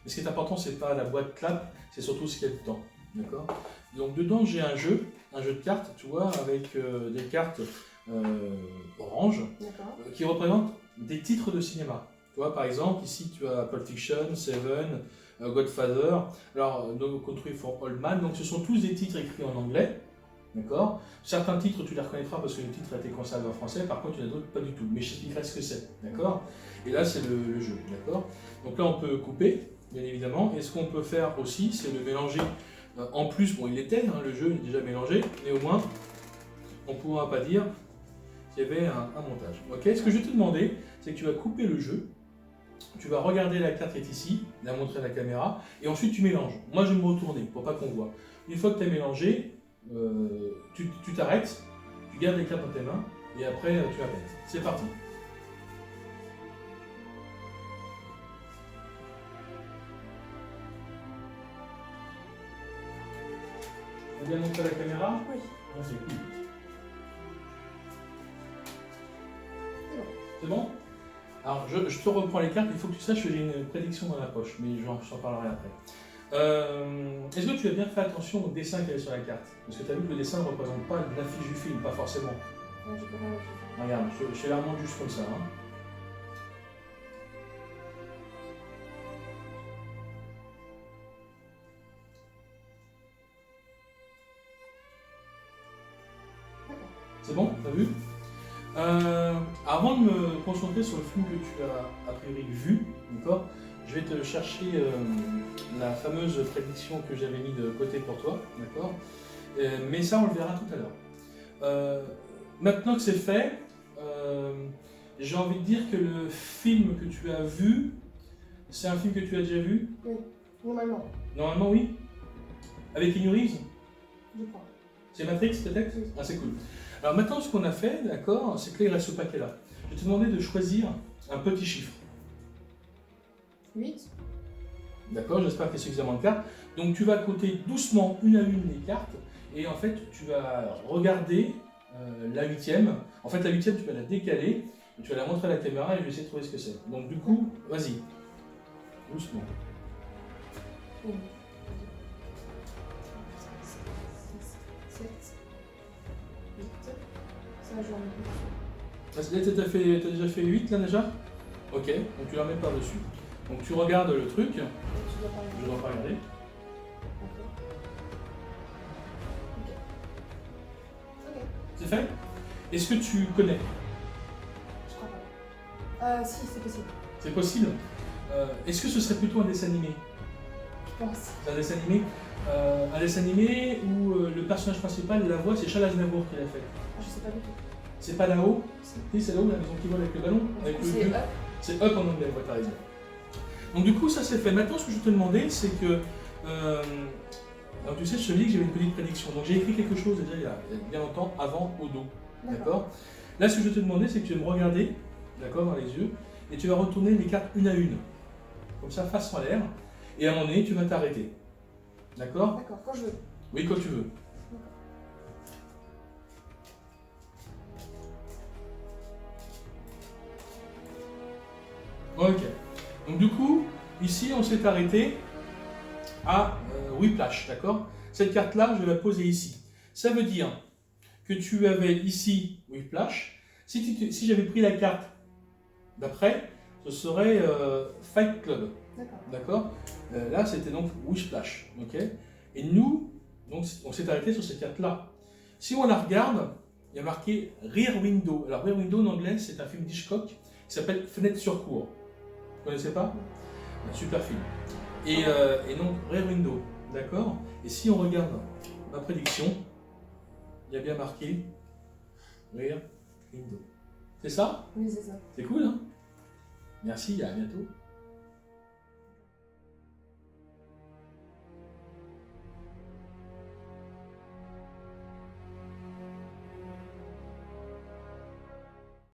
Mais ce qui est important, c'est pas la boîte clap, c'est surtout ce qu'il y a dedans. D'accord? Donc dedans, j'ai un jeu de cartes, tu vois, avec des cartes orange, qui représentent des titres de cinéma. Tu vois, par exemple, ici, tu as Pulp Fiction, Seven, Godfather, alors No Country for Old Men, donc ce sont tous des titres écrits en anglais. D'accord. Certains titres, tu les reconnaîtras parce que le titre a été conservé en français, par contre, il y en a d'autres pas du tout. Mais je t'expliquerai ce que c'est. D'accord. Et là, c'est le jeu. D'accord. Donc là, on peut couper, bien évidemment. Et ce qu'on peut faire aussi, c'est le mélanger. En plus, bon, il était, hein, le jeu est déjà mélangé, mais au moins, on ne pourra pas dire qu'il y avait un montage. Ok. Ce que je vais te demander, c'est que tu vas couper le jeu. Tu vas regarder la carte qui est ici, la montrer à la caméra, et ensuite tu mélanges. Moi, je vais me retourner pour pas qu'on voit. Une fois que tu as mélangé, tu t'arrêtes, tu gardes les cartes dans tes mains et après tu répètes. C'est parti. Tu as bien montré à la caméra? Oui. Non, c'est cool. C'est bon. C'est bon? Alors, je te reprends les cartes, il faut que tu saches que j'ai une prédiction dans la poche, mais je t'en parlerai après. Est-ce que tu as bien fait attention au dessin qu'il y avait sur la carte? Parce que tu as vu que le dessin ne représente pas l'affiche du film, pas forcément. Non, j'ai pas compris. Regarde, je fais la remonte juste comme ça. Hein. C'est bon? T'as vu? Avant de me concentrer sur le film que tu as a priori vu, d'accord, je vais te chercher la fameuse prédiction que j'avais mis de côté pour toi, d'accord, mais ça on le verra tout à l'heure. Maintenant que c'est fait, j'ai envie de dire que le film que tu as vu, c'est un film que tu as déjà vu? Oui, normalement. Normalement oui. Avec Keanu Reeves? Je crois. C'est Matrix peut-être? Oui. Ah c'est cool. Alors maintenant ce qu'on a fait, d'accord, c'est que là il reste ce paquet là. Je vais te demander de choisir un petit chiffre. 8. D'accord, j'espère qu'il y a suffisamment de cartes. Donc tu vas compter doucement une à une les cartes et en fait tu vas regarder la huitième. En fait la huitième tu vas la décaler, tu vas la montrer à la caméra et je vais essayer de trouver ce que c'est. Donc du coup, vas-y, doucement. Oui. 7. 8. Ça, j'en ai plus. Là t'as déjà fait 8 là déjà? Ok, donc tu la mets par-dessus. Donc tu regardes le truc, Tu dois pas je dois pas regarder. Ok. C'est fait? Est-ce que tu connais? Je crois pas. Si, c'est possible. C'est possible. Est-ce que ce serait plutôt un dessin animé? Je pense. C'est un dessin animé où le personnage principal, la voix, c'est Charles Aznavour qui l'a fait. Ah, je sais pas du tout. C'est pas là-haut? Si. Oui, c'est là-haut, la maison qui vole avec le ballon? Avec le C'est vieux. up. C'est Up en anglais, ouais, t'as raison. Donc du coup, ça c'est fait. Maintenant, ce que je te demandais, c'est que... alors tu sais, je te dis que j'avais une petite prédiction. Donc j'ai écrit quelque chose déjà il y a bien longtemps, avant, au dos. D'accord? Là, ce que je vais te demander, c'est que tu vas me regarder, d'accord, dans les yeux, et tu vas retourner les cartes une à une. Comme ça, face en l'air. Et à un moment donné, tu vas t'arrêter. D'accord? D'accord, quand je veux. Oui, quand tu veux. Ok. Donc du coup, ici, on s'est arrêté à Whiplash, d'accord? Cette carte-là, je vais la poser ici. Ça veut dire que tu avais ici Whiplash. Si j'avais pris la carte d'après, ce serait Fight Club. D'accord. Là, c'était donc Whiplash. Ok. Et nous, donc, on s'est arrêté sur cette carte-là. Si on la regarde, il y a marqué Rear Window. Alors, Rear Window en anglais, c'est un film d'Hitchcock qui s'appelle Fenêtre sur cour. Vous ne connaissez pas? Un super film. Et donc, Rear Window. D'accord. Et si on regarde ma prédiction, il y a bien marqué Rear Window. C'est ça? Oui, c'est ça. C'est cool, hein? Merci, à bientôt.